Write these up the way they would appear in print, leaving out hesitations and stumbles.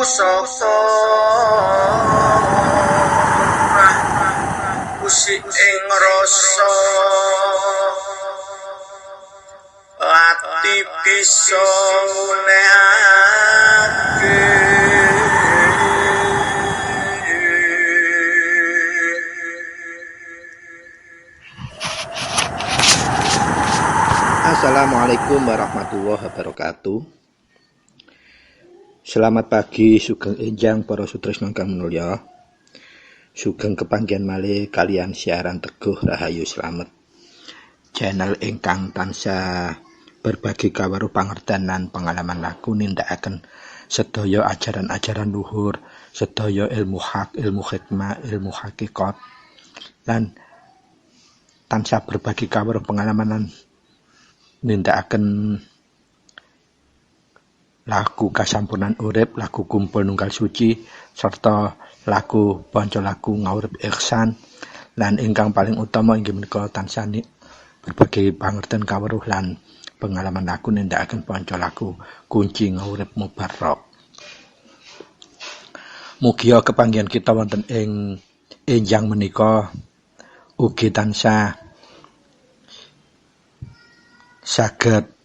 sapa usik ing rasa ati bisa ngunehake Assalamualaikum warahmatullahi wabarakatuh. Selamat pagi sugeng enjang para sutresna kang mulya. Sugeng kepanggihan malih kalian siaran Teguh Rahayu Slamet. Channel ingkang tansah berbagi kaweruh pangerten lan pengalaman laku nindakaken sedaya ajaran-ajaran luhur, sedaya ilmu hak, ilmu hikmah, ilmu hakikat lan tansah berbagi kaweruh pengalaman lan nindakaken laku kasampunan urip, laku kumpul nunggal suci, serta laku panca laku ngurip ihsan, lan ingkang paling utama inggih menika tansah berbagi pangerten kaweruh lan pengalaman laku nindakaken panca laku kunci ngurip mubarok. Mugi kepanggihan kita wonten ing enjang menika ugi tansah saged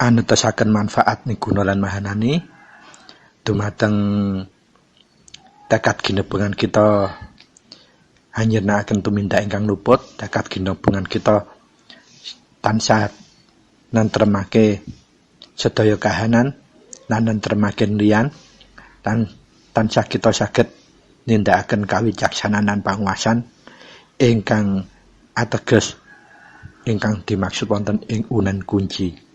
anetasaken manfaat miguna lan mahanani dumateng tekad ginebengan kita anjenengaken tumindak ingkang luput, tekad ginebengan kita tansah nentremake sedaya kahanan lan nentremake liyan lan tansah kita saged nindakaken kawicaksanan lan panguwasan ingkang ateges ingkang dimaksud wonten ing unen kunci.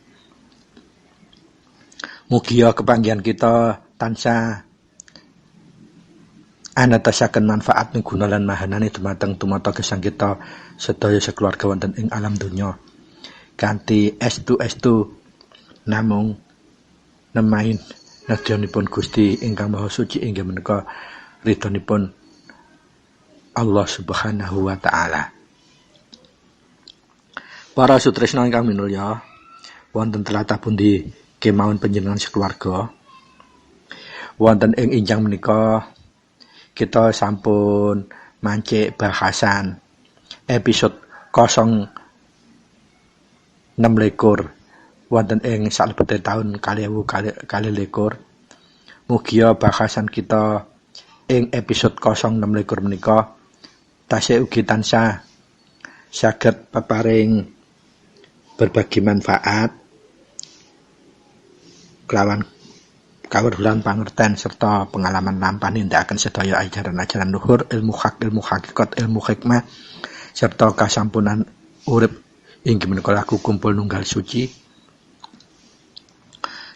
Mugi kepanggihan kita tansah anetasaken manfaat miguna lan mahanane dumateng tumata gesang kita sedaya sekeluarga wonten ing alam donya. Kanthi estu namung nemain nedyanipun Gusti ingkang Maha Suci inggih menika ridhonipun Allah Subhanahu wa taala. Para sutresna ingkang minulya, wonten tlatah pundi kemawon panjenengan sekeluarga. Wonten ing enjang menika kita sampun mancik bahasan episode 026 wonten ing salebete taun 2022. Mugi bahasan kita ing episode 026 menika tasih ugi tansah saged peparing berbagi manfaat kelawan kawruhan pangerten serta pengalaman lampah nindakaken sedaya ajaran-ajaran luhur, ilmu hak, ilmu hakikat, ilmu hikmah serta kasampunan urip inggih menika laku kumpul nunggal suci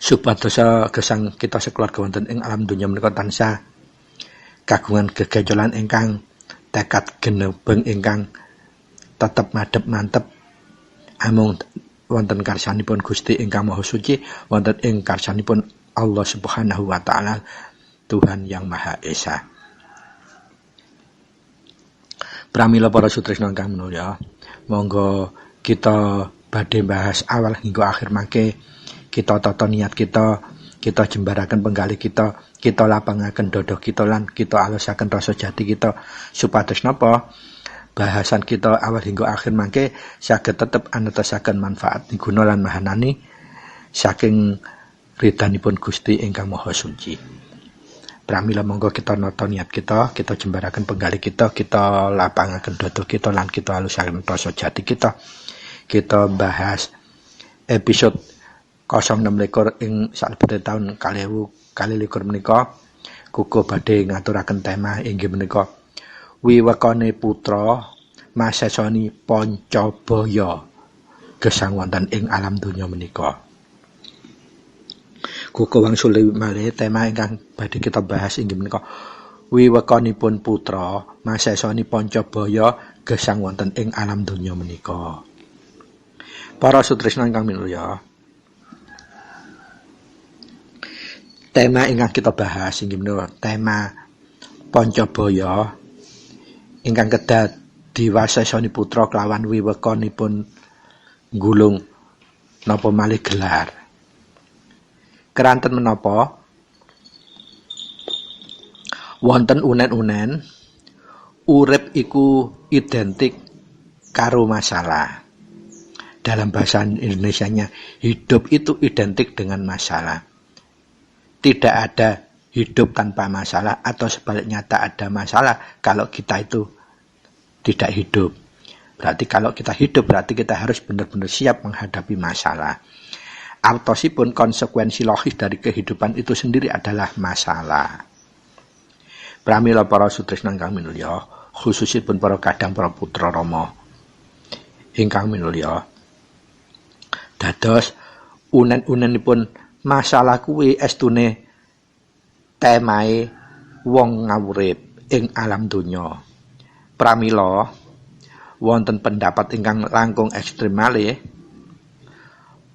supados gesang kita sekeluarga wonten ing alam donya menika tansah kagungan gegajolan ingkang tekad genebeng ingkang tetep madhep mantep amung wonten karsanipun Gusti ingkang Maha Suci, wonten ing karsanipun Allah Subhanahu wa taala, Tuhan yang Maha Esa. Pramila para sutresna ingkang minulya, monggo kita badhe bahas awal hingga akhir mangke kita tata niat kita jembaraken penggalih kita lapangaken dodo kita lan kita alasaken rasa jati kita supados napa bahasan kita awal hingga akhir mangke saged tetep anetasaken manfaat miguna lan mahanani saking ridhanipun Gusti ingkang Maha Suci. Pramila monggo kita nata niat kita jembaraken penggalih kita lapangaken dodo kita lan kita alusaken rasa jati kita bahas episode 026 ing salebete taun 2022 menika kuku badhe ngaturaken tema inggih menika wiwekane putra masesoni Pancabaya gesang wonten ing alam donya menika. Kuku wangsul malih tema ingkang badhe kita bahas inggih menika wiwekanipun putra masesoni Pancabaya gesang wonten ing alam donya menika. Para sutresna ingkang minulya, tema ingkang kita bahas inggih menika tema Pancabaya ingkang kedah diwasesoni putra kelawan wiwekanipun nggulung napa malih gelar. Keranten menapa wonten unen-unen urip iku identik karo masalah. Dalam bahasa Indonesianya, hidup itu identik dengan masalah. Tidak ada hidup tanpa masalah, atau sebaliknya tak ada masalah kalau kita itu tidak hidup. Berarti kalau kita hidup, berarti kita harus benar-benar siap menghadapi masalah. Artosipun konsekuensi logis dari kehidupan itu sendiri adalah masalah. Pramila para sutresna ingkang minulya, khususipun para kadang para putra Rama ingkang minulya. Dados unen-unenipun masalah kuwi estune temahe wong ngawurip ing alam donya. Pramila wonten pendapat ingkang langkung ekstrem malih,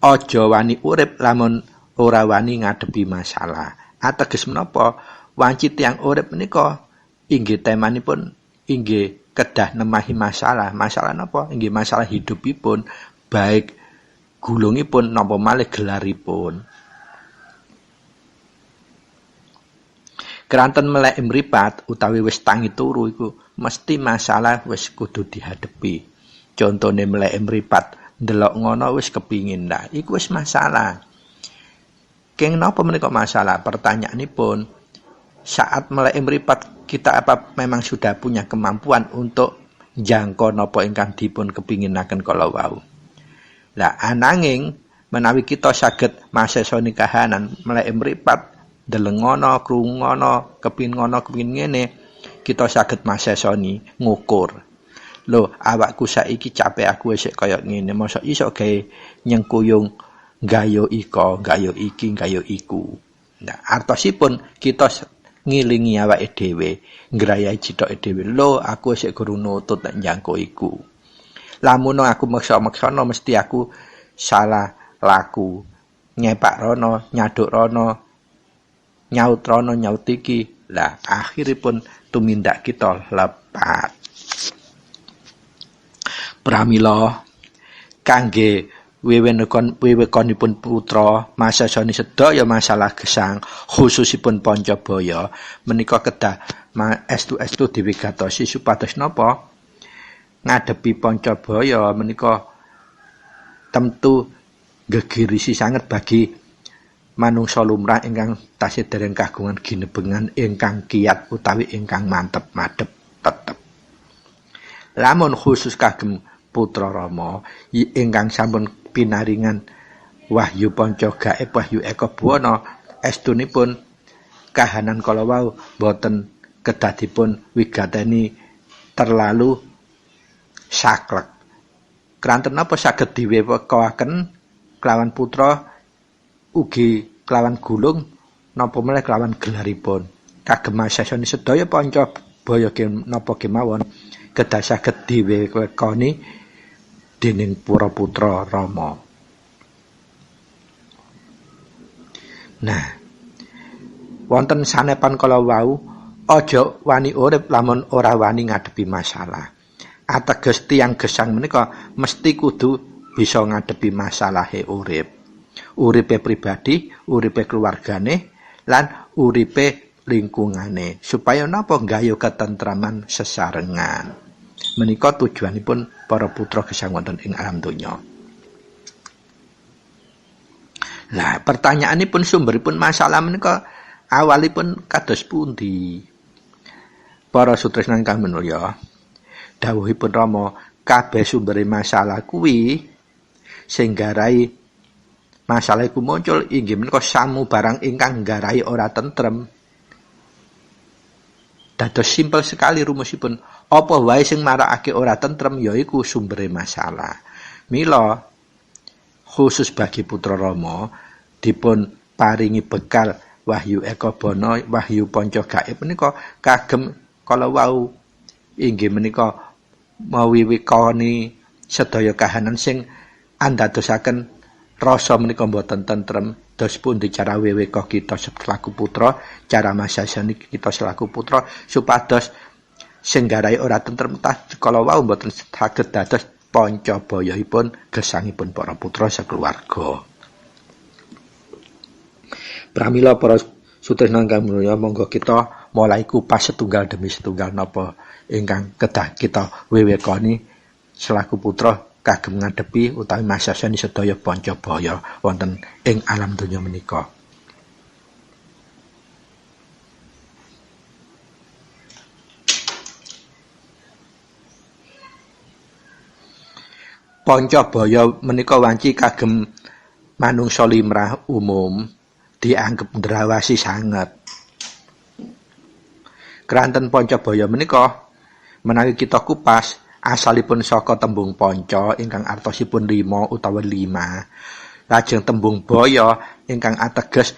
aja wani urip lamun ora wani ngadepi masalah. Ateges menapa? Wanci tiyang urip menika inggih temanipun inggih kedah nemahi masalah. Masalah napa? Inggih masalah hidupipun, baik gulungipun napa malih gelaripun. Keranten melek mripat utawi wis tangi turu iku mesti masalah wis kudu dihadepi. Contone melek mripat ndelok ngono wis kepingin dah, iku wis masalah. Keng napa menika masalah? Pertanyaanipun, saat melek mripat kita apa memang sudah punya kemampuan untuk jangka napa ingkang dipun kepinginaken kala wau. Lah ananging menawi kita saged masesoni kahanan melek mripat deleng ngono, krungu ngono, kepingin ngono, kepingin ngene, kita saged masesoni ngukur. Lho, awakku saiki capek aku wis kaya ngene, mosok iso gawe nyengkuyung gayo iko, gayo iki, gayo iku. Nah, artosipun kita ngilingi awake dhewe, ngrayahi cithoke dhewe. Lho, aku wis guru nutut nek njangko iku. Lamun aku maksa-maksana mesti aku salah laku. Nyepak rono, nyaduk rono, nyaut rono, nyaut iki. Lah, akhiripun tumindak kita lepat. Pramila kangge wewekonipun putra masasani sedaya masalah gesang khususipun Pancabaya menika kedah estu-estu diwigatosi supados napa ngadepi Pancabaya menika tentu gegirisi sanget bagi manungsa lumrah ingkang tasih dereng kagungan ginebengan ingkang kiyat utawi ingkang mantep madhep tetep. Lamun khusus kagem putra Rama ingkang sampun pinaringan wahyu panca gaib wahyu eka buwana estunipun kahanan kala wau boten kedah dipun wigateni terlalu saklek. Kranten napa saged diwewehaken kelawan putra ugi kelawan gulung napa meneh kelawan gelaripun. Kagem sasoni sedaya Pancabaya napa kemawon kedah saged diwewekani dening para putra Rama. Nah, wonten sanepan kala wau aja wani urip lamun ora wani ngadepi masalah. Ateges tiyang gesang menika mesti kudu bisa ngadepi masalahe urip. Uripe pribadi, uripe keluargane, lan uripe lingkungane. Supaya napa gayuh ketentraman sesarengan. Menika tujuanipun para putra gesang wonten ing alam donya. Lah, pertanyaanipun sumberipun masalah menika awalipun kados pundi? Para sutresna ingkang minulya, dawuhipun Rama, kabeh sumbere masalah kuwi sing nggarai masalah iku muncul inggih menika samu barang ingkang nggarai ora tentrem. Dados simpel sekali rumusipun. Apa wae sing marakake ora tentrem yaiku sumbere masalah. Mila khusus bagi putra Rama dipun paringi bekal wahyu eka bana, wahyu panca gaib menika kagem kala wau inggih menika mawiwikani sedaya kahanan sing andadosaken rasa menika boten tentrem. Dos pundi cara weweka kita selaku putra, cara masasani kita selaku putra supados sing nggarai ora tentrem kala wau boten saged dados Pancabayahipun gesangipun para putra sakeluwarga. Pramila para sutresna ingkang mulya, monggo kita mulai kupas setunggal demi setunggal napa ingkang kedah kita wewekani selaku putra kagem ngadepi utawi masasani sedaya Pancabaya wonten ing alam donya menika. Pancabaya menika wanci kagem manungsa limrah umum dianggep ndrawasi sanget. Keranten Pancabaya menika menawi kita kupas asalipun saka tembung panca ingkang artosipun 5 utawa 5. Lajeng tembung baya ingkang ateges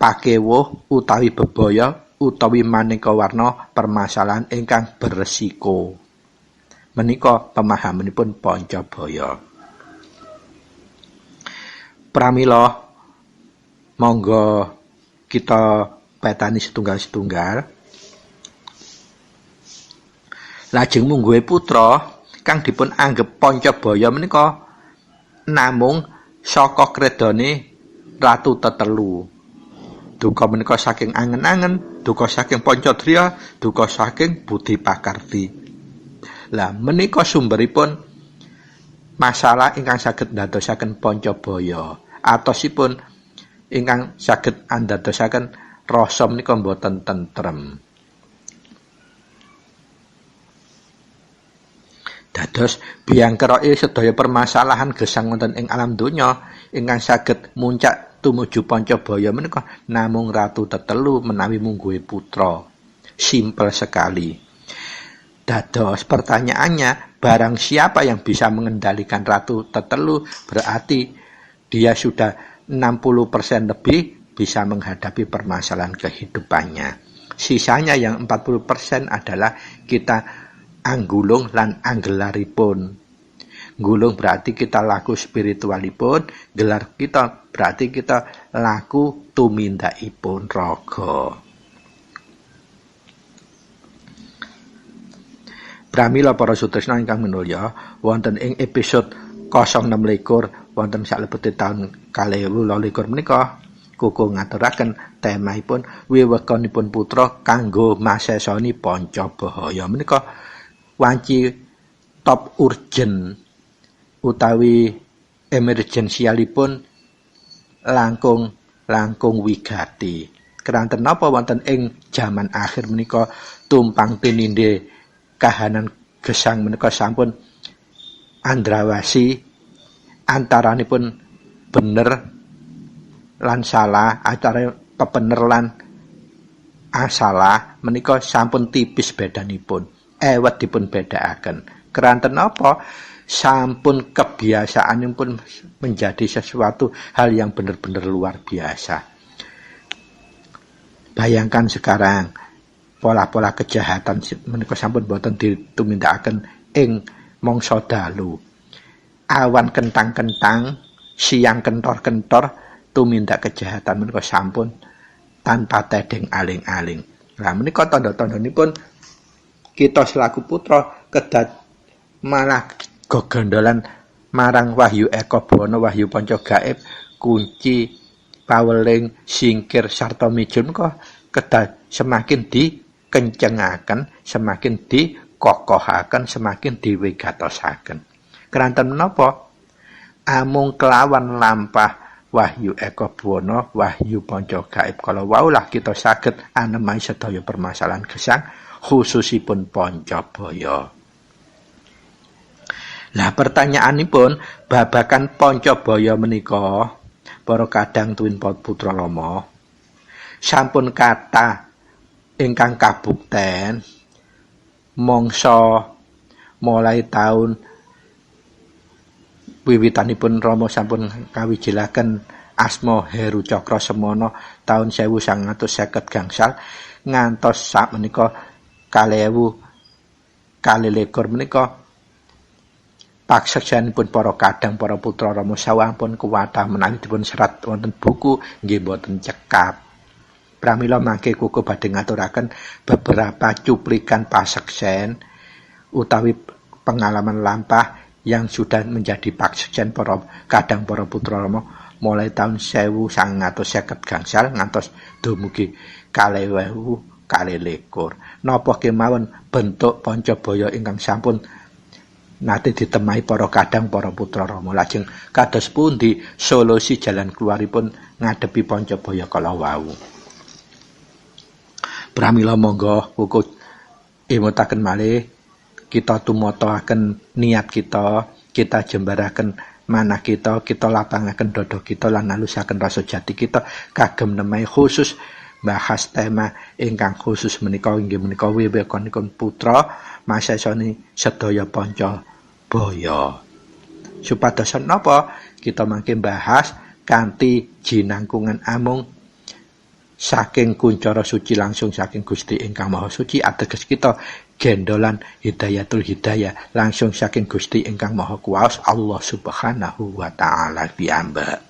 pakewuh utawi bebaya utawi maneka warna permasalahan ingkang beresiko. Menika pemahamanipun Pancabaya. Pramila monggo kita petani setunggal-setunggal. Lajeng mungguhe putra kang dipun anggep Pancabaya menika namung saka kredane Ratu Tetelu. Duka menika saking angen-angen, duka saking Pancadriya, duka saking Budi Pakarti. Lah menika sumberipun masalah ingkang saged ndadosaken Pancabaya. Atosipun ingkang saged andadosaken rasa menika boten tentrem. Dados biang keroke sedaya permasalahan gesang wonten ing alam donya ingkang saged muncak tumuju Pancabaya menika namung Ratu Tetelu menawi mungguhe putra. Simpel sekali. Dados pertanyaannya, barang siapa yang bisa mengendalikan Ratu Tetelu berarti dia sudah 60% lebih bisa menghadapi permasalahan kehidupannya. Sisanya yang 40% adalah kita anggulung lan anggelaripun. Gulung berarti kita laku spiritualipun, gelar kita berarti kita laku tumindakipun raga. Pramila para sutresna ingkang minulya, wonten ing episode 026 wonten salebete taun 2022 menika kuku ngaturaken temaipun wiwekanipun putra kanggo masesani Pancabaya menika wanci top urgent utawi emergensialipun langkung wigati. Keranten napa wonten ing jaman akhir menika tumpang tinindhe kahanan gesang menika sampun andrawasi antaranipun bener lan salah, antara pebener lan asalah menika sampun tipis bedanipun. Ewet dipun bedakaken. Keranten apa? Sampun kebiasaanipun menjadi sesuatu hal yang benar-benar luar biasa. Bayangkan sekarang pola-pola kejahatan menika sampun boten ditumindakaken ing mangsa dalu. Awan kentang-kentang, siang kentor-kentor tumindak kejahatan menika sampun tanpa tedeng aling-aling. Lah menika tanda-tandanipun kita selaku putra kedah malah gegondolan marang Wahyu Eka Bawana, Wahyu Panca Gaib, kunci paweling singkir sarta mijil menika kedah semakin dikencengaken, semakin dikokohaken, semakin diwigatosaken. Keranten menapa? Amung kelawan lampah Wahyu Eka Bawana, Wahyu Panca Gaib kala waulah kita saged anemai sedaya permasalahan gesang khususipun Pancabaya. Lah pertanyaanipun babakan Pancabaya menika para kadang tuwin putra Rama sampun kathah ingkang kabukten mangsa mulai taun wiwitanipun Rama sampun kawijilaken asma Heru Cakra Semana taun 1950 gangsal ngantos sak menika 2000 menika paksaksanipun para kadang para putra Rama sawampun kuwatah menawi dipun serat wonten buku nggih boten cekap. Pramila mangke kuku badhe ngaturaken beberapa cuplikan pasaksen utawi pengalaman lampah yang sudah menjadi paksaksen para kadang para putra Rama mulai tahun 1950 gangsal ngantos dumugi 2021. Napa kemawon bentuk Pancabaya ingkang sampun nate ditemai para kadang para putra Rama, lajeng kados pundi solusi jalan keluaripun ngadepi Pancabaya kala wau. Pramila monggo pukul imutaken malih kita tumataken niat kita jembaraken manah kita lapangaken dada kita lan nalusaken rasa jati kita kagem nemahi khusus bahas tema ingkang khusus menika inggih menika wiwitanipun putra masesani sedaya Pancabaya. Supados napa kita mangke bahas kanthi jinangkungan amung saking kuncara suci langsung saking Gusti ingkang Maha Suci, ateges kita gendolan hidayatul hidayah langsung saking Gusti ingkang Maha Kuwasa Allah Subhanahu wa taala piyambak.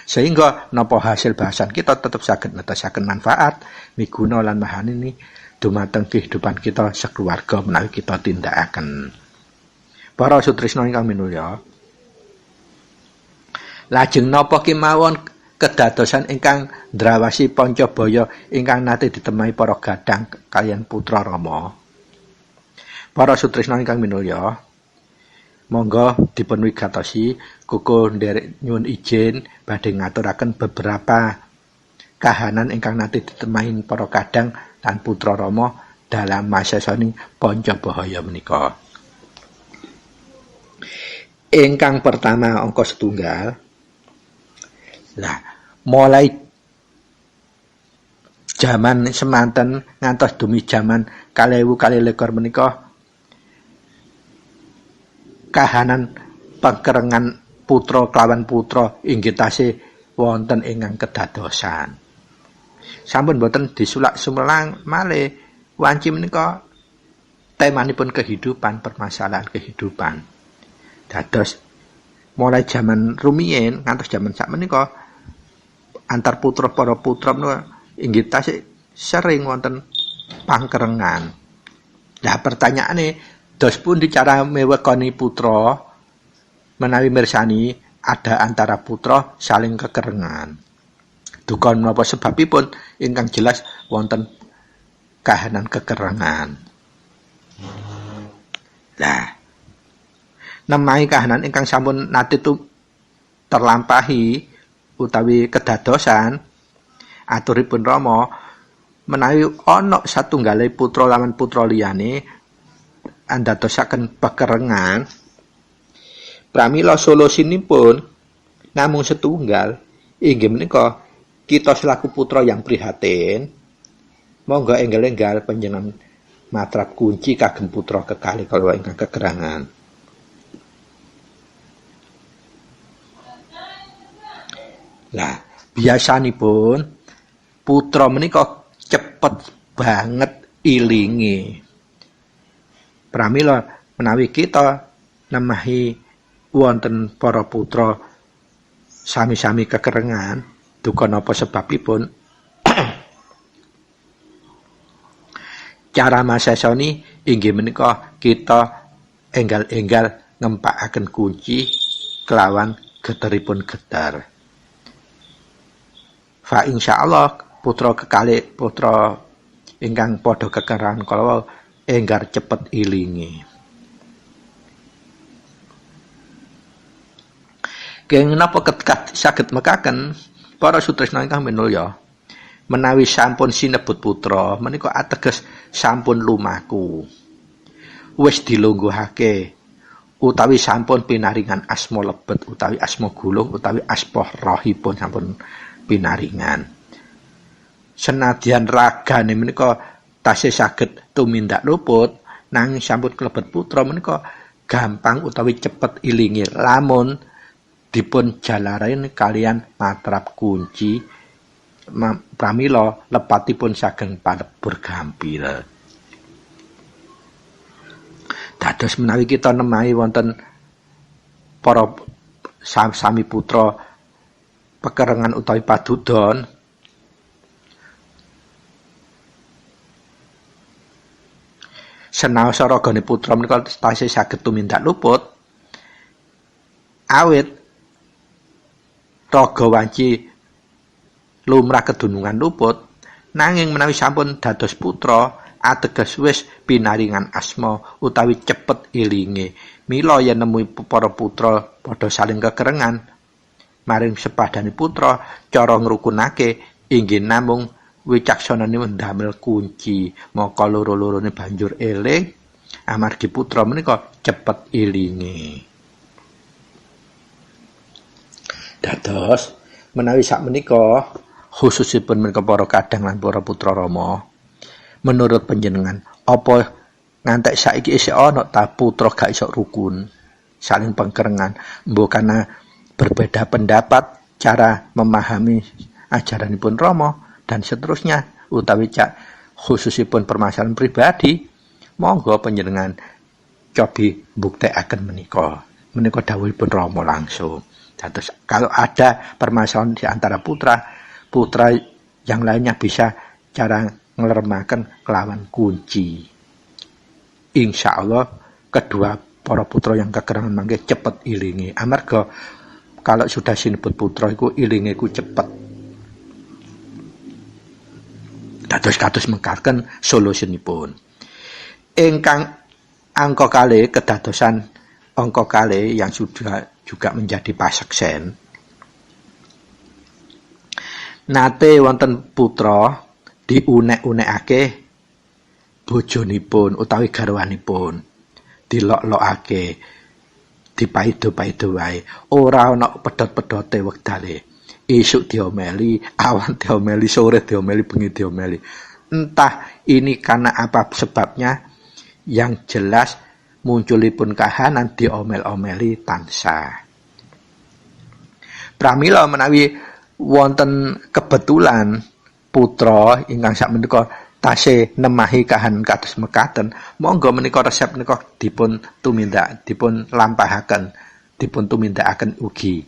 Sehingga napa hasil bahasan kita tetap saged netasaken manfaat miguna lan mahanini dumateng kehidupan kita sekeluarga menawi kita tindakaken. Para sutresna ingkang minulya, lajeng napa kemawon kedadosan ingkang ndrawasi Pancabaya ingkang nate ditemai para gadang kaliyan putra Rama. Para sutresna ingkang minulya, monggo dipun wigatosi kuku nderek nyuwun izin badhe ngaturaken beberapa kahanan ingkang nate ditemai para kadang lan putra Rama dalam masasaning Pancabaya menika. Ingkang pertama angka setunggal. Lah, mulai zaman semanten ngantos dumi zaman 2021 menika kahanan pengkerengan putra kelawan putra inggih tasih wonten ingkang kedadosan. Sampun boten disulak sumelang malih wanci menika temanipun kehidupan, permasalahan kehidupan. Dados mulai zaman rumiyin ngantos zaman sakmenika antar putra para putra menika inggih tasih sering wonten pangkerengan. Lah pertanyaane dos pundi cara mewekani putra menawi mirsani ada antara putra saling kekerengan. Duka menapa sebabipun ingkang jelas wonten kahanan kekerengan. Lah nemahi kahanan ingkang sampun nate tu terlampahi utawi kedadosan aturipun Rama menawi ana satunggale putra lawan putra liyane andadosaken pekerengan, pramila solusinipun namung setunggal inggih menika kita selaku putra yang prihatin monggo enggal-enggal panjenengan matrap kunci kagem putra kekalih kala ingkang kekerangan. Lah, biasanipun putra menika cepet banget ilinge. Pramila menawi kita nemahi wonten para putra sami-sami kekerengan, duka napa sebabipun cara masesoni inggih menika kita enggal-enggal ngempakaken kunci kelawan geteripun getar. Fa insyaallah putra kekalih putra ingkang padha kekerangan kala enggar cepet ilingi. Kenging napa saged mekaken para sutresna ingkang minulya menawi sampun sinebut putra menika ateges sampun lumaku. Wis dilungguhake utawi sampun pinaringan asma lebet utawi asma gulung utawi asma rahipun sampun pinaringan. Senadyan ragane menika tasih saged tumindak luput nanging sampun klebet putra menika gampang utawi cepet ilingi lamun dipun jalarain kalian matrap kunci pramila lepatipun saged palebur gampil. Dados menawi kita nemahi wonten para sami putra pekerengan utawi padudon senaos ragane putra menika tasih saged tumindak luput awit raga wanci lumrah kedunungan luput, nanging menawi sampun dados putra ateges wis pinaringan asma utawi cepet ilinge. Mila yen nemui para putra padha saling kekerengan maring sepadane putra cara ngrukunake inggih namung wicaksanane ndamel kunci. Maka loro-lorone banjur eling amargi putra menika cepet ilinge. Dados menawi sakmenika khususipun menika para kadang lan para putra Rama, menurut panjenengan apa ngantek saiki isih ana ta putra gak iso rukun, saling pengkerengan, mbok karena berbeda pendapat cara memahami ajaranipun Rama dan seterusnya, utawi khususipun permasalahan pribadi, monggo panjenengan cobi buktekaken menika dawuhipun Rama langsung. Terus kalau ada permasalahan di antara putra yang lainnya bisa cara ngelermaken kelawan kunci. Insya Allah kedua para putra yang kekerangan mangke cepet ilingi. Amarga kalau sudah sinebut putra iku ilinge iku cepet. Dados mengkaten solusionipun. Ingkang angka kalih kedadosan angka kalih yang sudah juga menjadi paseksen. Nate wonten putra diunek-unekake bojonipun utawi garwanipun, dilok-lokake, dipaido-paido wae, ora ana pedhot-pedhote wektale. Isuk diomeli, awan diomeli, sore diomeli, bengi diomeli. Entah ini karena apa sebabnya, yang jelas munculipun kahanan diomel-omeli tansah. Pramila menawi wonten kebetulan putra ingkang sakmenika tasih nemahi kahanan kados mekaten, monggo menika resep menika dipun lampahaken, dipun tumindakaken ugi.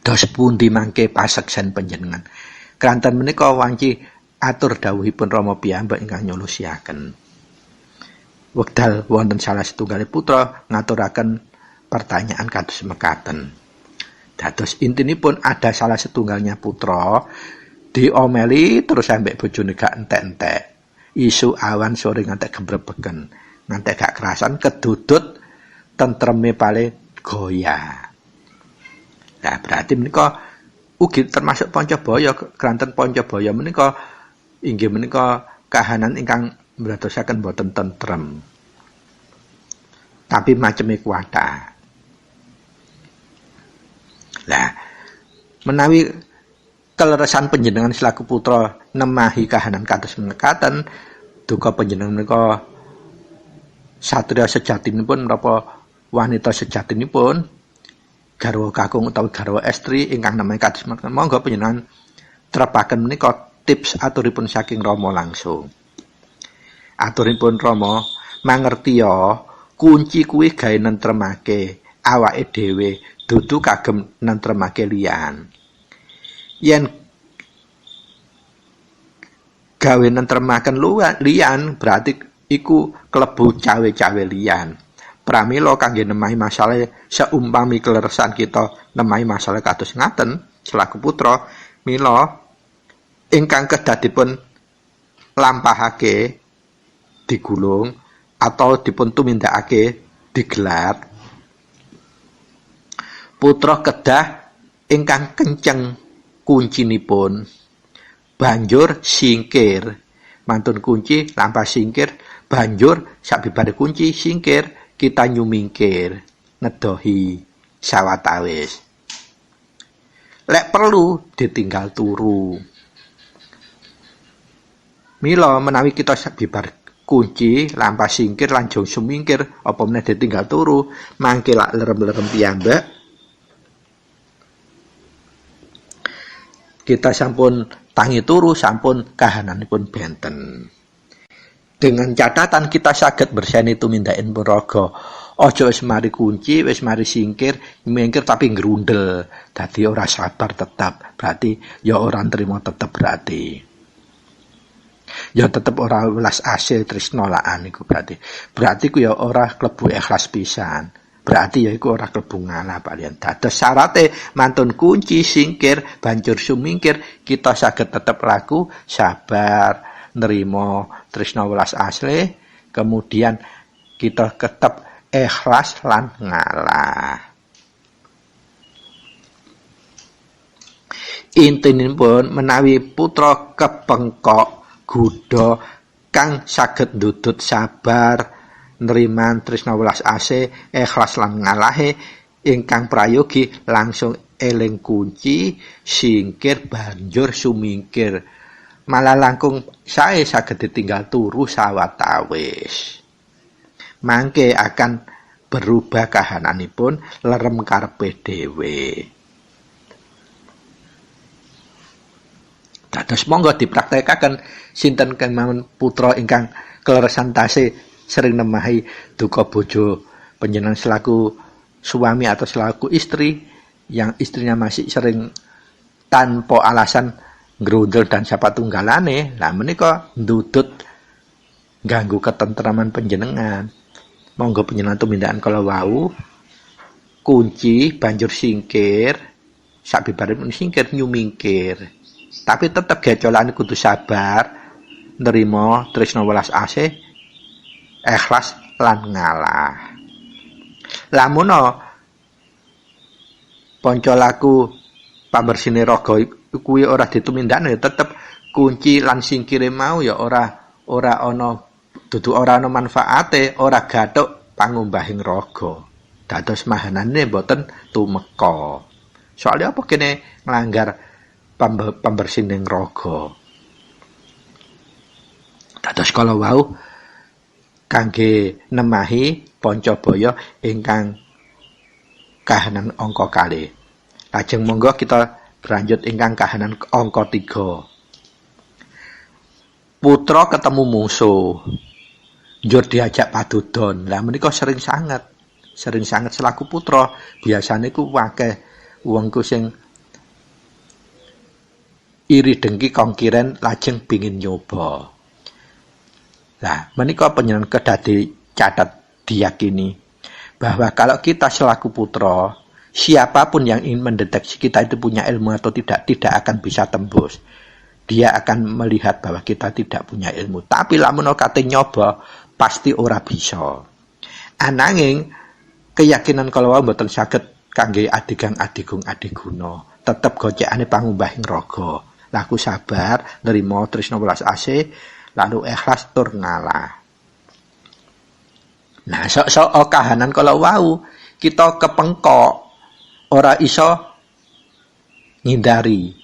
Dos pundi mangke paseksen panjenengan. Kranten menika wanci atur dawuhipun Rama piyambak ingkang nyolusiaken. Wekdal wonten salah setunggal putra ngaturaken pertanyaan kados mekaten. Dados intinipun ada salah setunggalnya putra diomeli terus ambek bojone gak entek-entek. Isu awan sore ngantek gebrebeken. Ngantek gak kerasan kedudut tentreme pale goyah. Nah, berarti menika ugi termasuk Pancabaya, kranten Pancabaya menika inggih menika kahanan ingkang mbradosaken boten tentrem. Tapi maceme kuwata. Lah, menawi keleresan panjenengan selaku putra nemahi kahanan kados mekaten, duka panjenengan menika satria sejatinipun menapa wanita sejatinipun, garwa kakung utawi garwa estri ingkang nemahi kados mekaten, monggo panjenengan trepaken menika tips aturipun saking Rama langsung. Aturipun Rama, mangertiya kunci kuwi gawe nentremake awake dhewe, dudu kagem nentremake liyan. Yen gawe nentremaken liyan berarti iku klebu cawe-cawe liyan. Pramila kangge nemahi masalah seumpami kleresan kita nemahi masalah kados ngaten selaku putra, mila ingkang kedah dipun lampahake digulung atau dipun tumindakake digelar. Putra kedah ingkang kenceng kuncinipun banjur singkir, mantun kunci lampah singkir, banjur sabibare kunci singkir kita nyumingkir ngedohi sawatawis. Lek perlu ditinggal turu. Mila menawi kita sabibar kunci lampah singkir lanjung sumingkir apa meneh ditinggal turu, mangke lak lerem-lerem piyambak kita sampun tangi turu, sampun kahananipun benten. Dengan catatan kita saged berseni tumindaken puraga. Aja wis mari kunci, wis mari singkir, mingkir tapi ngrundel. Dadi ora sabar tetap. Berarti ya ora nrimo tetep berarti. Ya tetep ora welas asih tresna lakan iku berarti. Berarti ku ya ora klebu ikhlas pisan. berarti yaiku ora klebu ngalah palian. Dados syarate mantun kunci singkir banjur sumingkir kita saged tetep laku sabar nerima tresna welas asli kemudian kita tetep ikhlas lan ngalah. Intinipun menawi putra kepengkok gudha kang saged ndudut sabar neriman tresna welas asih ikhlas lan ngalahe ingkang prayogi langsung eling kunci singkir banjur sumingkir malah langkung sae saged ditinggal turu sawatawis mangke akan berubah kahananipun lerem karepe dhewe. Dados monggo dipraktekaken sinten kemawon putra ingkang kleresan tasih sering nemahi duka bojo panjenengan selaku suami atau selaku istri yang istrinya masih sering tanpa alasan ngrundel dan siapa tunggalane lah menika ndudut ganggu ketentraman panjenengan monggo panjenengan tumindakan kala wau kunci banjur singkir sabibaripun singkir nyumingkir tapi tetep gecolane kudu sabar nerima tresna welas asih ikhlas lan ngalah. Lamun panca laku pambersine raga kuwi ora ditumindakne tetep kunci lan singkire mau ya ora ana dudu ora ana manfaate, ora gathuk pangumbahing raga. Dados mahanane mboten tumeka. Soale apa kene nglanggar pambersining raga. Dados kala wau kangge nemahi Pancabaya ingkang kahanan angka 2. Lajeng monggo kita berlanjut ingkang kahanan angka 3. Putra ketemu musuh. Njur diajak padudon. Lah menika sering sangat selaku putra biasane ku akeh wongku sing iri dengki kongkiren lajeng pingin nyoba. Nah, menika panjenengan kedadi catat diyakini bahwa kalau kita selaku putra, siapapun yang ingin mendeteksi kita itu punya ilmu atau tidak akan bisa tembus. Dia akan melihat bahwa kita tidak punya ilmu. Tapi lamun kate nyoba, pasti ora bisa. Ananging keyakinan kalau mboten saged kangge adigang adiguna, tetep gocekane pangumbahing raga. Laku sabar, nerima tresna welas asih lalu ikhlas tur ngalah. Nah, kahanan kalau wau kita kepengkok ora iso ngindari.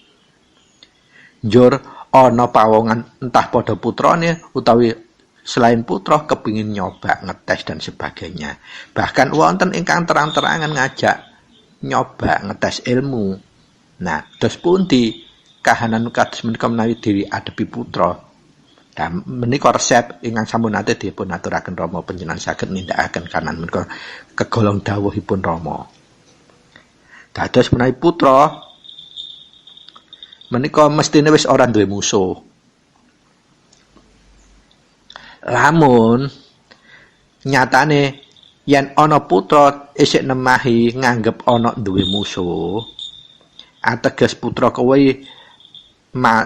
Njur ana pawongan entah pada putrane utawi selain putra kepingin nyoba ngetes dan sebagainya. Bahkan wonten ingkang terang-terangan ngajak nyoba ngetes ilmu. Nah, dos pundi kahanan kados menika menawi diri adepi putra. Dan menika resep ingkang sampun nate dipun aturaken Rama panjenengan saged nindakaken kanan menika kegolong dawuhipun Rama. Dados menawi putra menika mestine wis ora duwe musuh. Lamun nyatane yen ana putra isih nemahi nganggep ana duwe musuh, ateges putra kuwi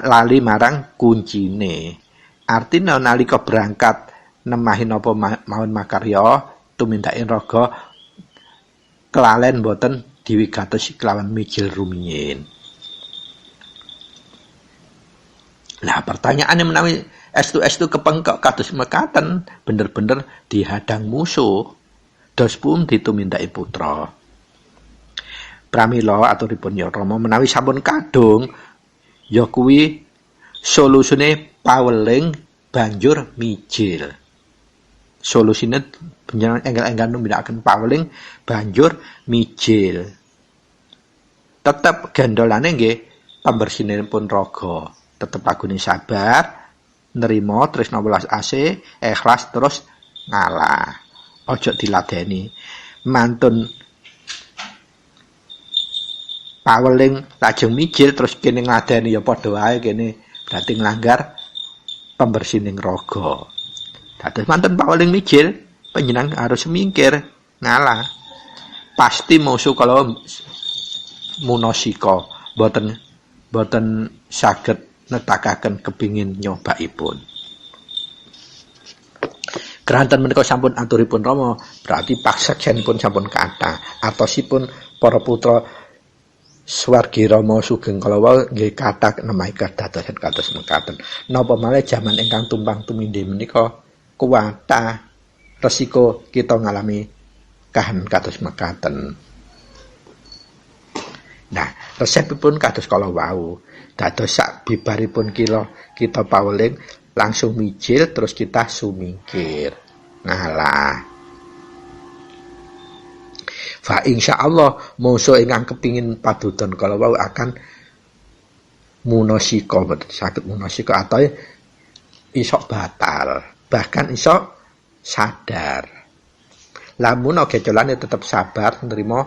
lali marang kuncine. Artinya nalika berangkat nemahi napa mawon makarya tumindakin raga kelalen boten diwigatosi kelawan mijil rumiyin. Nah, pertanyaannya menawi estu kepengkok kados mekaten bener-bener dihadang musuh dos pun ditumindaki putra. Pramila aturipun ya Rama menawi sampun kadung ya kuwi solusine paweling banjur mijil. Solusine panjenengan enggal-enggal numindakaken paweling banjur mijil. Tetep gendolane nggih pambersinipun raga. Tetep agune sabar, nerima tresna welas asih, ikhlas terus ngalah. Aja diladeni. Mantun paweling lajeng mijil terus kene ngladeni ya padha wae kene berarti nglanggar pambersining raga. Dados mantun paweling mijil panjenengan harus mingkir ngalah. pasti musuh kalau munasika boten saged netakaken kepingin nyobaipun. Keranten menika sampun aturipun Rama, berarti paksajenipun sampun kathah. Atosipun para putra swargi Rama sugeng kalawau nggih kathah nemahi kedadosan kados mekaten. Napa malih jaman ingkang tumpang tumindhe menika kuwatah resiko kita ngalami kahanan kados mekaten. Nah, resepipun kados kalawau. Dados sak bibaripun kita paweling langsung mijil terus kita sumingkir ngalah. Fa insyaallah musuh ingkang kepingin padudon kalawau akan munasika, saged munasika atau iso batal, bahkan iso sadar. Lamun gecolane tetep sabar nerima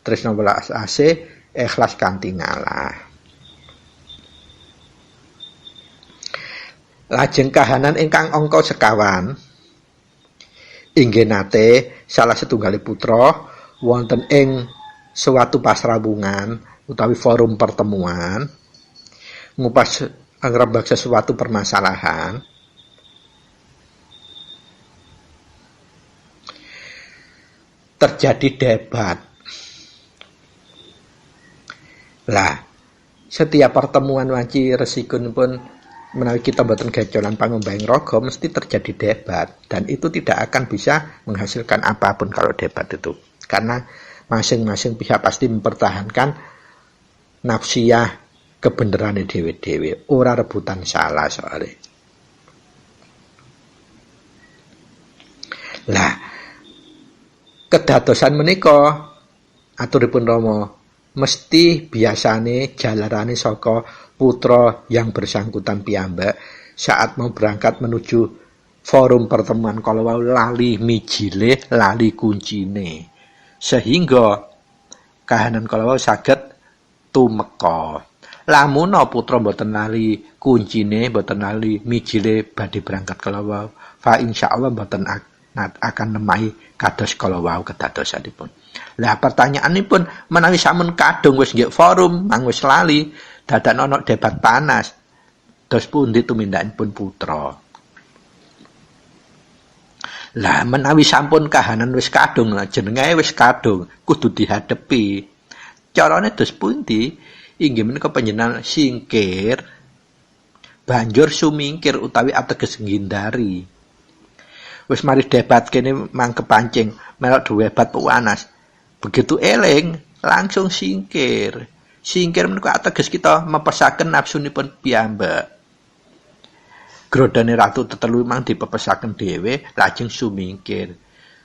tresna welas asih ikhlas kanthi ngalah. Lajeng kahanan ingkang angka sekawan inggih nate salah setunggali putra wonten ing suatu pasrawungan utawi forum pertemuan ngupas ngrembak sesuatu permasalahan. Terjadi debat. Lah, setiap pertemuan wanci resikunipun menawi kita boten gecolan pangombaing raga mesti terjadi debat, dan itu tidak akan bisa menghasilkan apapun kalau debat itu, karena masing-masing pihak pasti mempertahankan nafsiyah kebenaran dewe-dewe, ora rebutan salah soalnya. Lah, kedadosan menika aturipun Rama mesti biasane jalarane saka putra yang bersangkutan piyambak saat mau berangkat menuju forum pertemuan kalawau lali mijile, lali kuncine, sehingga kahanan kalawau saged tumeka. Lamun putra boten lali kuncine, boten lali mijile badhe berangkat kalawau, fa insyaallah boten akan nemahi kados kalawau kedadosanipun. Lah pertanyaanipun menawi sampun kadung wis nggih forum mang wis lali dadak ana debat panas, dos pundi tumindakipun putra. Lah menawi sampun kahanan wis kadung, jenenge wis kadung, kudu dihadepi. Carane dos pundi? Inggih menika panjenengan singkir banjur sumingkir utawi ateges ngindari. Wis mari debat kene mang kepancing melok debat panas. Begitu eling langsung singkir. Singkir menika ateges kita mepesaken nafsunipun piyambak. Grodane ratu tetelu mang dipepesaken dhewe lajeng sumingkir.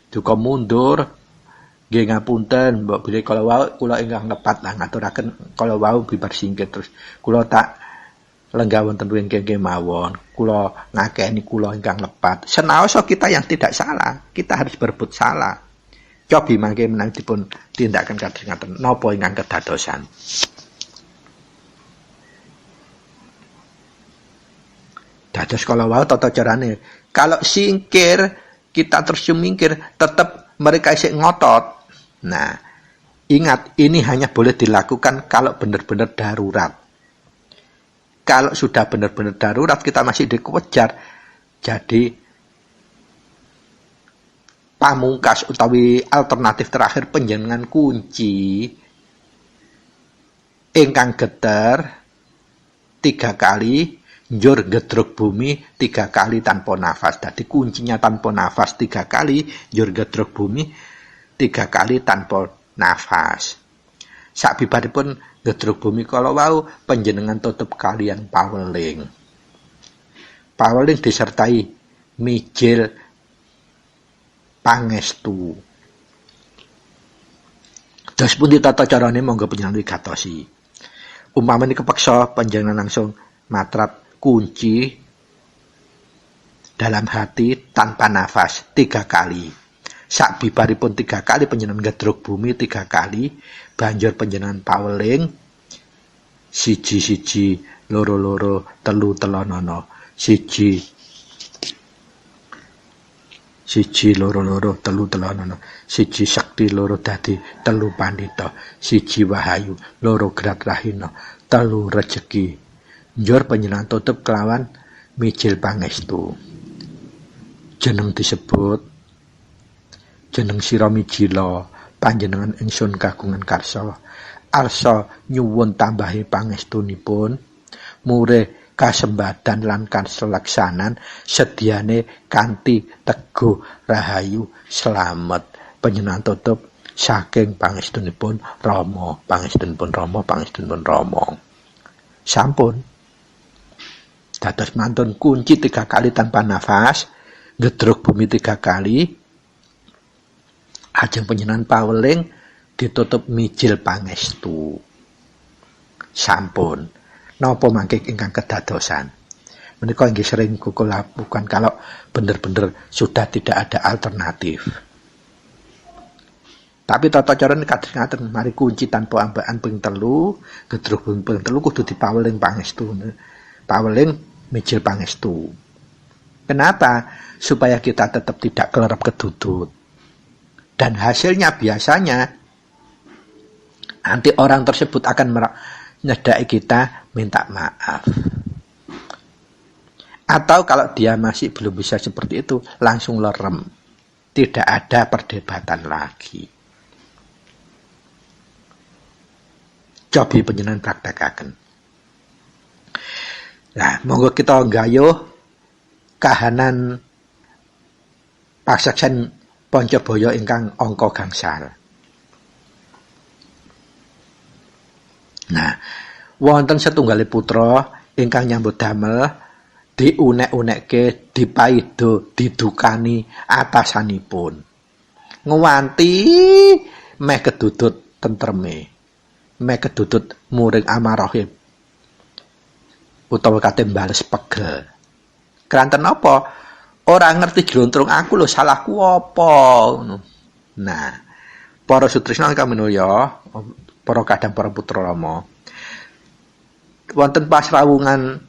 Duka mundur. Nggih ngapunten, mbok bilih kalawau kula ingkang lepat lah ngaturaken kalawau bibar singkir terus kula tak lenggah wonten wingking mawon. Kula ngakeni kula ingkang lepat. Senaos kita yang tidak salah, kita harus berebut salah. Cobi mangke menawi dipun tindakan kados ngaten napa ingkang kedadosan. Dados kalawau tata carane. Kalau singkir kita terus sumingkir tetap mereka isih ngotot. Nah, ingat ini hanya boleh dilakukan kalau benar-benar darurat. Kalau sudah benar-benar darurat kita masih dikejar. Jadi pamungkas utawi alternatif terakhir panjenengan kunci ingkang geter 3 kali njur gedruk bumi 3 kali tanpa nafas. Jadi kuncinya tanpa nafas 3 kali, njur gedruk bumi 3 kali tanpa nafas. Sabibaripun gedruk bumi kalawau panjenengan tutup kalian paweling. Paweling disertai mijil pangestu. Terus pun ditata carane monggo panjenengan wigatosi. Umpamane kepeksa panjenengan langsung matrat kunci dalam hati tanpa nafas 3 kali. Sak bibaripun 3 kali panjenengan gedruk bumi 3 kali, banjur panjenengan paweling 1 loro 3 telonono 1 siji loro-loro telu telonono, siji sekti loro dadi telu pandita, siji wahayu loro gerak rahina, telu rejeki. Njur panjenengan tutup kelawan mijil pangestu. Jeneng disebut jeneng sira mijila, panjenengan ingsun kagungan karsa arsa nyuwun tambahi pangestunipun murih kasembadan lan kaselaksanan sediane kanthi teguh rahayu slamet. Panjenengan tutup saking pangestunipun Rama, pangestunipun Rama, pangestunipun Rama. Sampun dados mantun kunci 3 kali tanpa nafas, ngedruk bumi 3 kali, ajeng panjenengan paweling ditutup mijil pangestu. Sampun. Napa mangke ingkang kedadosan? Menika inggih sering kula lakukan kalau bener-bener sudah tidak ada alternatif. Tapi tata carane kados ngaten, mari kunci tanpa ambakan ping 3, gedruk ping 3 kudu dipaweling pangestu. Paweling mijil pangestu. Kenapa? Supaya kita tetap tidak kelerep kedudut. Dan hasilnya biasanya nanti orang tersebut akan nyedaki kita minta maaf. Atau kalau dia masih belum bisa seperti itu, langsung lerem. Tidak ada perdebatan lagi. Cobi panjenengan praktekaken. Nah, monggo kita gayuh kahanan pasaksen Pancabaya ingkang angka gangsal. Nah, wonten setunggal putra ingkang nyambut damel diunek-unekke, dipaido, didukani atasanipun. Nganti meh kedudut tentreme, meh kedudut muring amarahe utawa kate mbales pegel. Keranten apa? Ora ngerti jlontrong aku lho, salahku apa ngono. Nah, para Sutrisna ingkang minulya, para kadang para putra Rama, wonten pasrawungan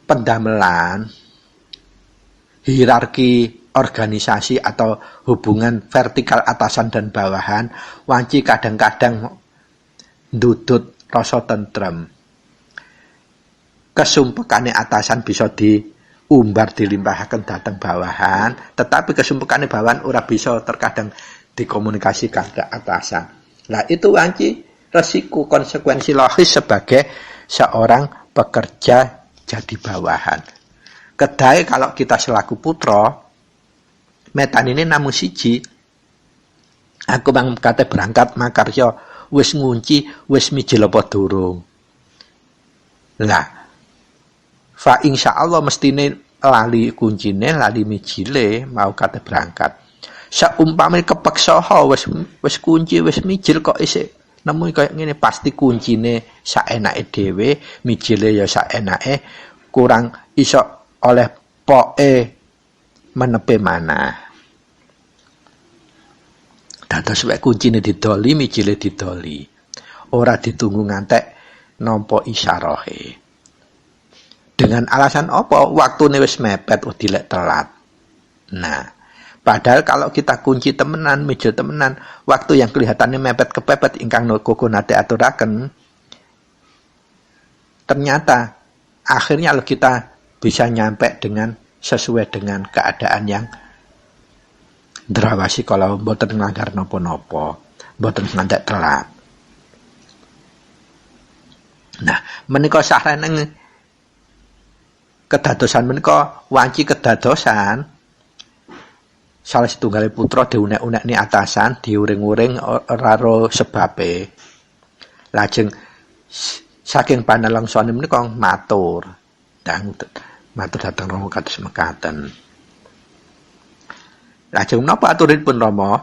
pendamelan hierarki organisasi atau hubungan vertikal atasan dan bawahan, wanci kadang-kadang ndudut rasa tentrem. Kesumpekane atasan bisa diumbar dilimpahaken dhateng bawahan, tetapi kesumpekane bawahan ora bisa terkadang dikomunikasikan ke atasan. Nah, itu wanci resiko konsekuensi logis sebagai seorang pekerja jadi bawahan. Kedai kalau kita selaku putra, metan ini namun siji. Aku bang kate berangkat makarya wis ngunci, wis mijil apa durung. Lah, fa insyaallah mestine lali kuncine, lali mijile mau kate berangkat. Saumpamane kepeksa wis kunci, wis mijil kok isih nemu kaya ngene, pasti kuncine saenake dhewe, mijile ya saenake, kurang iso oleh poke menepe manah. Dados wek kuncine didoli, mijile didoli. Ora ditunggu ngantek nampa isyarahe. Dengan alasan apa? Waktune wis mepet, dilek telat. Nah, padahal kalau kita kunci temenan, mijil temenan, waktu yang kelihatannya mepet kepepet ingkang koko nate aturaken, ternyata akhirnya kita bisa nyampe dengan sesuai dengan keadaan yang ndrawasi kalau mboten nglanggar napa-napa, mboten ngantek telat. Nah, menika sarene kedadosan menika wanci kedadosan salah setunggal putra diunek-unek ni atasan, diuring-uring raro sebabe. Lajeng saking panelangsane menika matur. Matur dhateng Rama kados mekaten. Lajeng menapa aturipun Rama?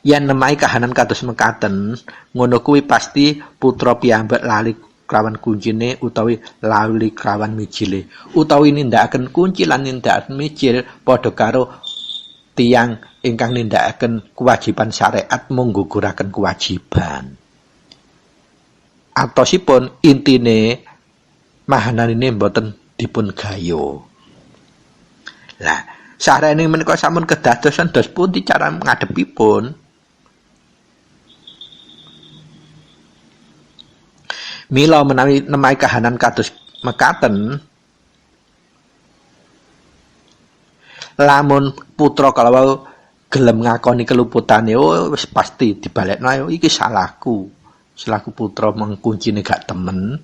Yen nemahi kahanan kados mekaten, ngono kuwi pasti putra piyambak lali kelawan kuncine utawi lali kelawan mijile, utawi nindakaken kunci lan nindakaken mijil padha karo tiyang ingkang nindakaken kewajiban syariat mung guguraken kewajiban. Atosipun intine mahananine mboten dipun gayo. Lah, sarene menika sampun kedadosan dos pundi cara ngadepipun? Mila menawi nemai kahanan kados mekaten, lamun putra kalau gelem ngakoni keluputane, oh wis pasti dibalekno ayo iki salahku. Selaku putra mengkuncine gak temen,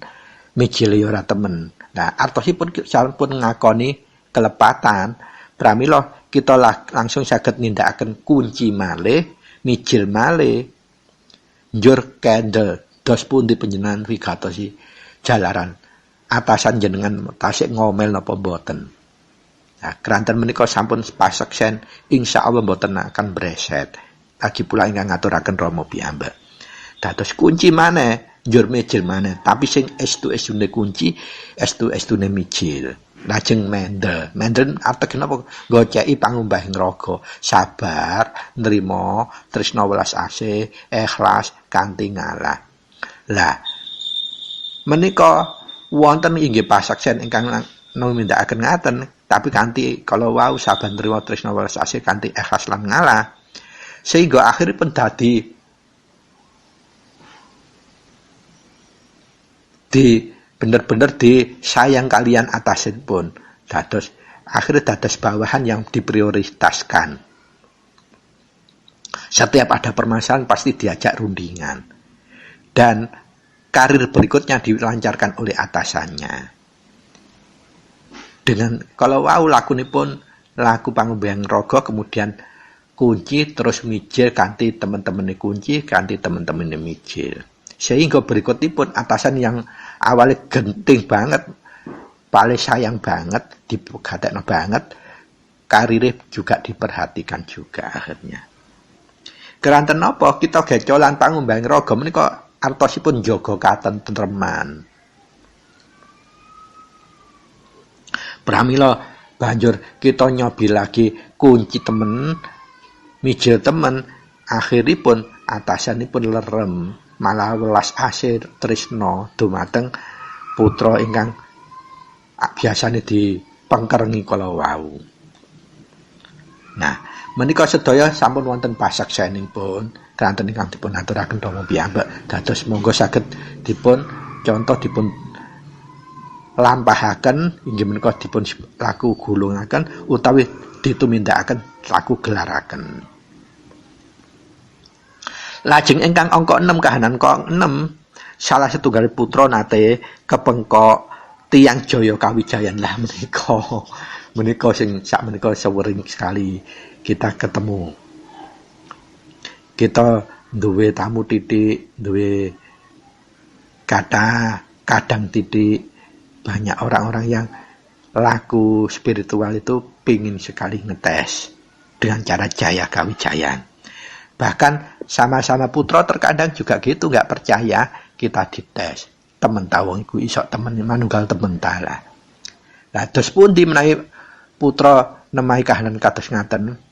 mijile ora temen. Nah, artosipun sampun ngakoni kelepatan, pramila kita langsung saged nindakaken kunci malih, mijil malih, njur candle. Dos pundi panjenengan wigatosi jalaran atasan jenengan tasik ngomel napa mboten. Nah, keranten menika sampun paseksen insyaallah mboten akan breset. Lagi pula ingkang ngaturaken Rama piyambak. Dados kunci maneh, njur mijil maneh, tapi sing estu-estune kunci, estu-estune mijil. Lajeng mendel. Mendel artine napa? Goceki pangumbahing raga, sabar, nrimo, tresna welas asih, ikhlas kanthi ngalah. Lah menika wonten inggih pasaksen ingkang numindakaken ngaten, tapi kanthi kalau wau saban nrimo tresna welas asih kanthi ikhlas lan ngalah, sehingga akhiripun dadi bener-bener disayang kalian atasinipun, dados akhirnya dados bawahan yang diprioritaskan. Setiap ada permasalahan pasti diajak rundingan. Dan karir berikutnya dilancarkan oleh atasannya. Dengan kalau wau lakunipun laku pangumbahing raga kemudian kunci terus mijil kanthi teman-temane kunci kanthi teman-temane mijil. Sehingga berikutipun atasan yang awalnya genting banget, paling sayang banget, diperhatekno banget, karirnya juga diperhatikan juga akhirnya. Keranten napa kita gecolan pangumbahing raga menika artosipun jaga katentreman. Pramila banjur kita nyobi lagi kunci temen, mijil temen, akhiripun atasanipun lerem, malah welas asih tresna dumateng putra ingkang biasane dipengkerengi kala wau. Nah, menika sedaya sampun wonten pasaksenipun. Kanten ingkang dipun aturaken Rama piyambak dados monggo saged dipun contoh dipun lampahaken inggih menika dipun laku gulungaken utawi ditumindakaken laku gelaraken. Lajeng ingkang angka 6 kahanan angka 6 salah setunggal putra nate kepengkok tiyang Jaya Kawijayan. Lah menika sing sak menika sewering sekali kita ketemu. Kita duwe tamu titik, duwe kadang titik, banyak orang-orang yang laku spiritual itu pingin sekali ngetes dengan cara Jaya Kawijayan. Bahkan sama-sama putra terkadang juga gitu, nggak percaya kita dites. Temen tawang iku isok temen manunggal temen tala. Lah dos pundi menawi putra nemai kahanan kados ngaten.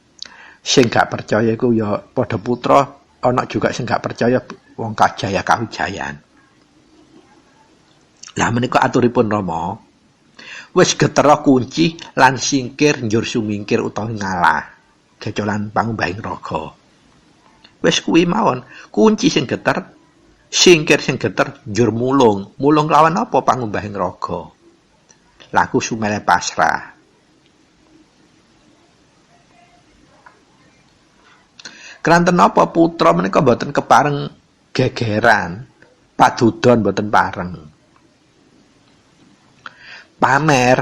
Sing gak percaya iku ya padha putra, ana juga sing gak percaya wong Jaya Kawijayan. Lah menika aturipun Rama, wis getera kunci lan singkir njur sumingkir utawi ngalah. Gecolan pangumbahing raga. Wis kuwi mawon, kunci sing geter, singkir sing geter njur mulung. Mulung lawan apa pangumbahing raga? Laku sumele pasrah. Keranten napa putra menika mboten kepareng gegeran, padudon mboten pareng. Pamer,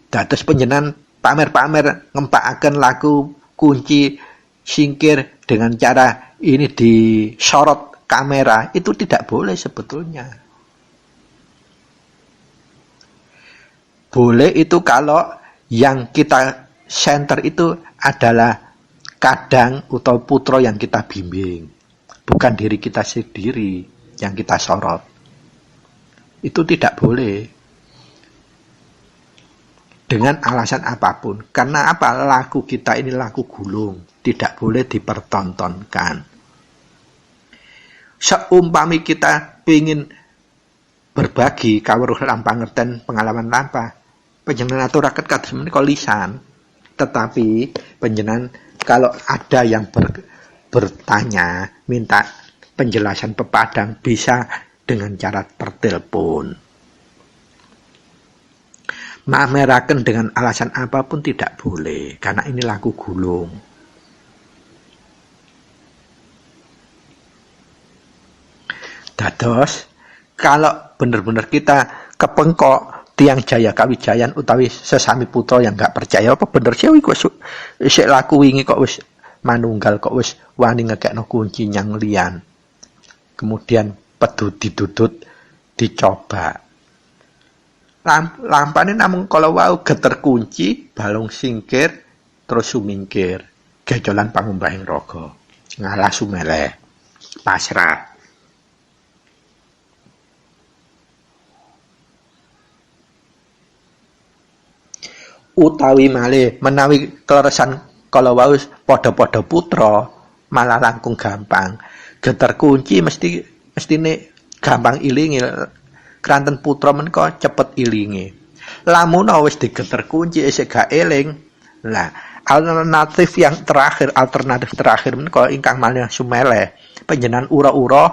dados panjenengan pamer-pamer ngempakaken laku kunci singkir dengan cara ini disorot kamera, itu tidak boleh sebetulnya. Boleh itu kalau yang kita center itu adalah kadang atau putra yang kita bimbing, bukan diri kita sendiri yang kita sorot. Itu tidak boleh dengan alasan apapun. Karena apa? Laku kita ini laku gulung, tidak boleh dipertontonkan. Seumpami kita ingin berbagi kawruh lan pangerten pengalaman lampah, panjenengan aturaken kados menika lisan, Tetapi panjenengan kalau ada yang bertanya, minta penjelasan pepadang, bisa dengan cara pertelepon. Mameraken dengan alasan apapun tidak boleh, karena ini laku gulung. Dados, kalau benar-benar kita kepengkok tiang Jaya Kawijayan utawi sesami putra yang gak percaya apa bener sih wis isih laku wingi kok wis manunggal kok wis wani ngekekno kunci nyang liyan. Kemudian didudut dicoba. Lampane namung kalau wau geter kunci, balung singkir terus sumingkir. Gejolan pangumbahing raga. Ngalah sumeleh. Pasrah. Utawi malih menawi kleresan kala wau padha-padha putra malah langkung gampang. Geter kunci mestine gampang ilingi. Kranten putra menika cepet ilingi. Lamun wis digeter kunci isih gak eling. Lah, alternatif terakhir menika ingkang malih sumeleh. Panjenengan ura-ura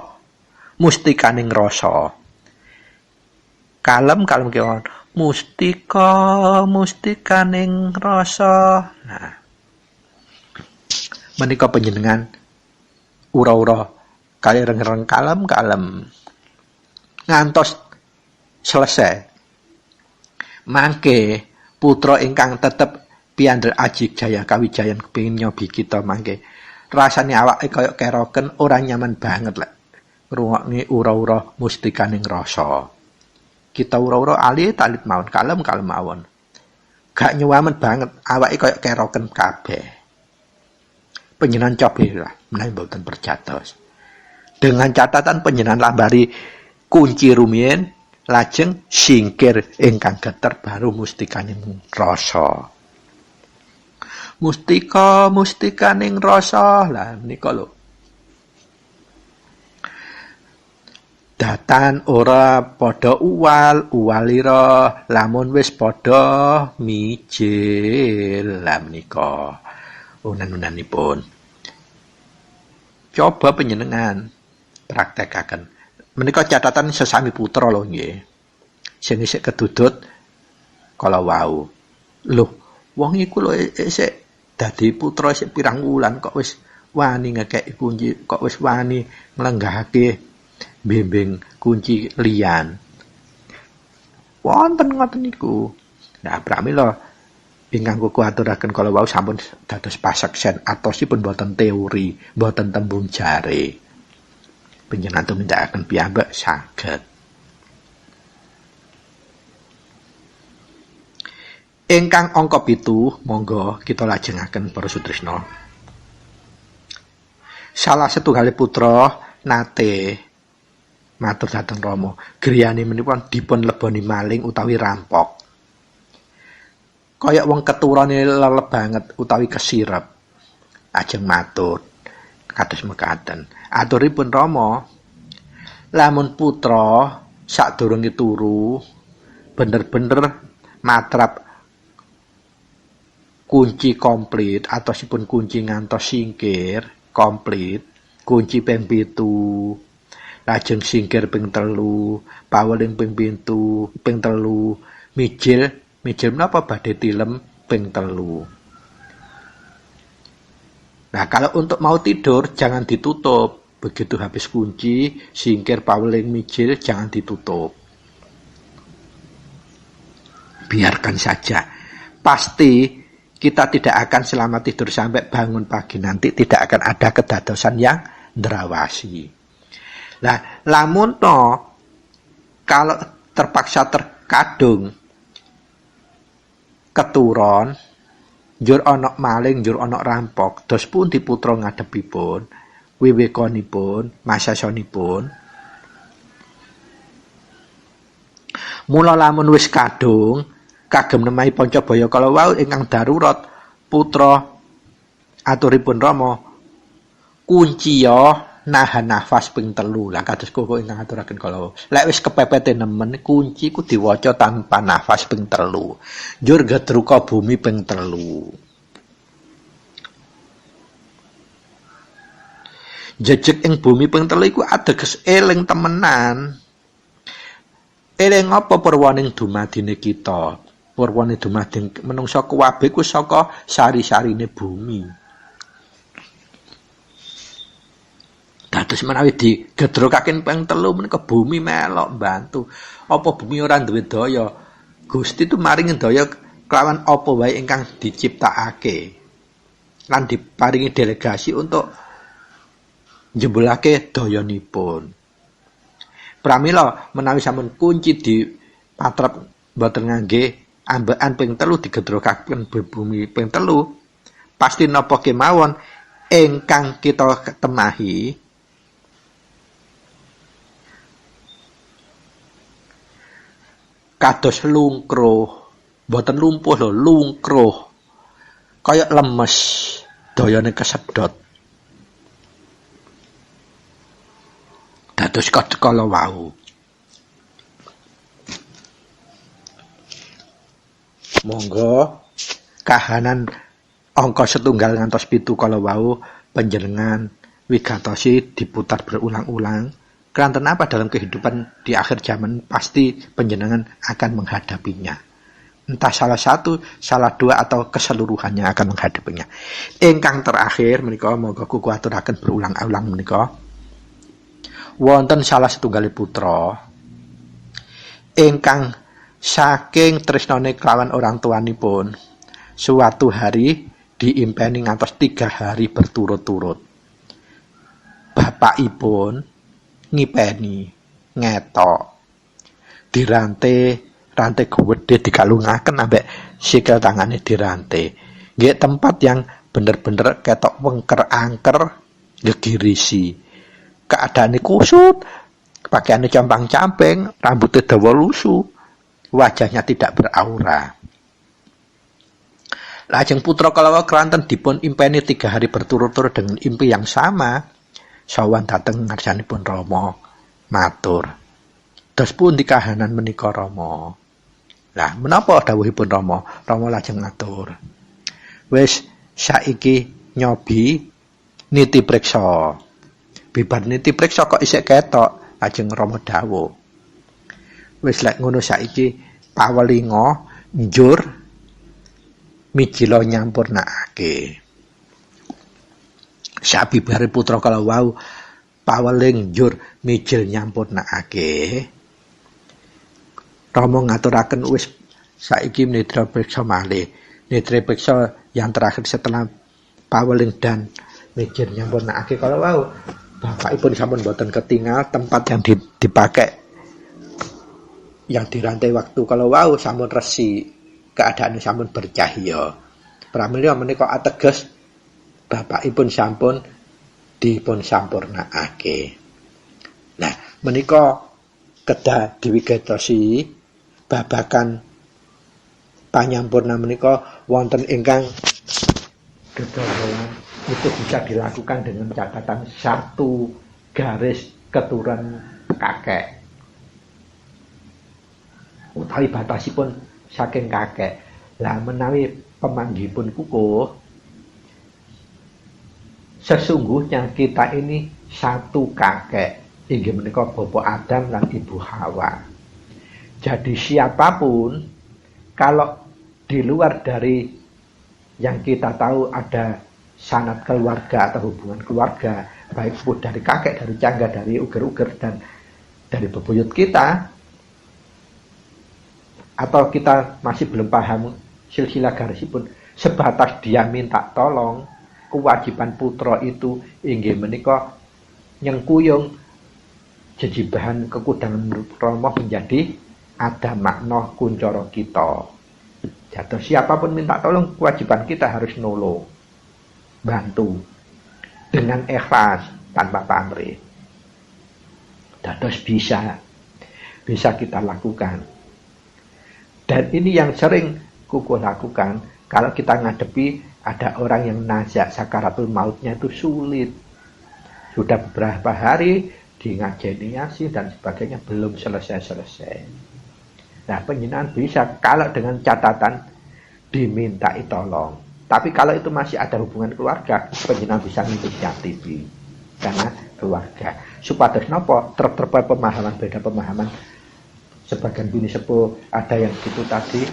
mustikaning rasa. Kalem kewon. Mustikaning rasa. Nah. Menika panjenengan ura-ura kali reng-reng kalem. Ngantos selesai. Mangke putra ingkang tetep piandel Aji Jaya Kawijayan kepengin nyobi kita mangke. Rasane awake kaya keroken ora nyaman banget lek ngrungokne ura-ura mustikaning rasa. Kita ura-ura alih talit mawon kalem mawon. Gak nyuwamen banget awake kaya keroken kabeh. Panjenengan cobalah menawi mboten perjatos. Dengan catatan panjenengan lambari kunci rumiyin lajeng singkir ingkang geter baru mustikaning rasa. Mustikaning rasa. Lah menika lho. Datan ora padha uwalira lamun wis padha mijil. Lah menika unan-unanipun. Coba panjenengan praktekaken. Menika catatan sesami putra lho nggih. Sing isih kedudut kala wau. Loh, wong iku lho isih dadi putra isih pirang wulan kok wis wani ngekeki kunci, kok wis wani nglenggahake bimbing kunci liyan. Wonten ngoten niku. Nah, pramila ingkang kula aturaken kala wau sampun dados paseksen atosipun boten teori, boten tembung jare. Panjenengan tumindakaken piyambak saged. Ingkang angka 7, monggo kita lajengaken para sutresna. Salah setunggal putra nate matur dhateng Rama, griyane menika dipun leboni maling utawi rampok. Kaya wong keturane lelep banget utawi kesirep. Ajeng matur kados mekaten. Aturipun Rama, lamun putra sadurunge turu bener-bener matrap kunci komplit atosipun kunci ngantos singkir komplit, kunci ping 7, lajeng singkir ping 3, paweling ping 7, ping 3, mijil menapa badhe tilem ping 3. Nah, kalau untuk mau tidur jangan ditutup. Begitu habis kunci, singkir, paweling, mijil jangan ditutup. Biarkan saja. Pasti kita tidak akan selama tidur sampai bangun pagi nanti tidak akan ada kedadosan yang ndrawasi. Nah, lamun kalau terpaksa terkadung keturon, njur ana maling, njur ana rampok, dos pundi putra ngadhepipun, wiwikonipun, masasanipun. Mula lamun wis kadung, kagem nemahi Pancabaya kala wau ingkang darurat, putra aturipun Rama, kunciya nahan nafas ping 3. Lah kados kok ingkang aturaken kala wau. Lek wis kepepete nemen kunci ku diwaca tanpa nafas ping 3. Njur gedruka bumi ping 3. Jejeg ing bumi ping 3 iku ateges eling temenan. Eling apa purwaning dumadine kita? Purwane dumading menungsa kuwabe ku saka sari-sarine bumi. Dados menawi digedrokaken ping 3 menika bumi melok bantu. Apa bumi ora duwe daya? Gusti itu maringi daya kelawan apa wae ingkang diciptakake. Lan diparingi delegasi untuk jebulake dayanipun. Pramila menawi sampun kunci di patrap boten ngangge ambekan ping 3 digedrokaken bumi ping 3, pasti napa kemawon ingkang kita temahi kados lungkruh, boten lumpuh lho, lungkruh. Kaya lemes, dayane kesedot. Dados kala wau. Monggo kahanan angka 1 ngantos 7 kala wau panjenengan wigatosi diputar berulang-ulang. Keranten apa dalam kehidupan di akhir zaman pasti panjenengan akan menghadapinya. Entah salah satu, salah dua atau keseluruhannya akan menghadapinya. Ingkang terakhir menika monggo kuku aturaken berulang-ulang menika. Wonten salah setunggal putra ingkang saking tresnane kelawan orang tuanipun suatu hari diimpeni ngantos 3 hari berturut-turut. Bapakipun ngipeni ngetok rantai gede dikalungaken ambek sikil tangane dirantai. Nggih tempat yang bener-bener ketok wengker angker gegirisi. Keadaane kusut, pakaiannya campang-camping, rambutnya dawa lusuh, wajahnya tidak beraura. Lajeng putra kalawa keranten dipun impeni 3 hari berturut-turut dengan impi yang sama. Sawan dateng ngarsanipun Rama matur. Dos pundi kahanan menika Rama? Lah menapa dawuhipun Rama? Rama lajeng matur. Wis saiki nyobi niti priksa. Bibar niti priksa kok isih ketok, lajeng Rama dawuh. Wis lek ngono saiki pawelinga njur mijila nyampurnakake. Sabibare putra kala wau paweling njur mijil nyampurnakake. Rama ngaturaken wis saiki nitra priksa malih. Nitra priksa yang terakhir setelah paweling dan mijil nyampurnakake kala wau. Bapakipun sampun boten ketinggal tempat yang dipakai yang dirantai waktu kalau wau sampun resi, keadaannya sampun bercahaya. Pramila menika ateges bapakipun sampun dipun sampurnakake. Nah, menika kedah diwigatosi babagan panyampurna menika wonten ingkang gegorolan itu bisa dilakukan dengan catatan 1 garis keturunan kakek. Utawi batasipun saking kakek. Lah menawi pemanggihipun kukuh, sesungguhnya kita ini 1 kakek, inggih menika Bapak Adam dan Ibu Hawa. Jadi siapapun kalau di luar dari yang kita tahu ada sanad keluarga atau hubungan keluarga, baik pun dari kakek, dari cangga, dari uger-uger dan dari bebuyut kita, atau kita masih belum paham silsilah garisipun, sebatas dia minta tolong, kewajiban putra itu inggih menika nyengkuyung jejibahan kekudangan Rama menjadi ada makna kuncara kita. Jatuh siapapun minta tolong, kewajiban kita harus nolong, bantu dengan ikhlas tanpa pamrih. Dados bisa kita lakukan. Dan ini yang sering kuku lakukan kalau kita ngadepi ada orang yang nazak sakaratul mautnya itu sulit. Sudah beberapa hari di ngajeni Yasin dan sebagainya belum selesai. Nah, penjenengan bisa kalau dengan catatan dimintai tolong. Tapi kalau itu masih ada hubungan keluarga, penjenengan bisa inisiatif. karena keluarga. Supados napa terdapat pemahaman beda pemahaman. Sebagian bini sepuh ada yang gitu tadi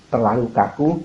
terlalu kaku,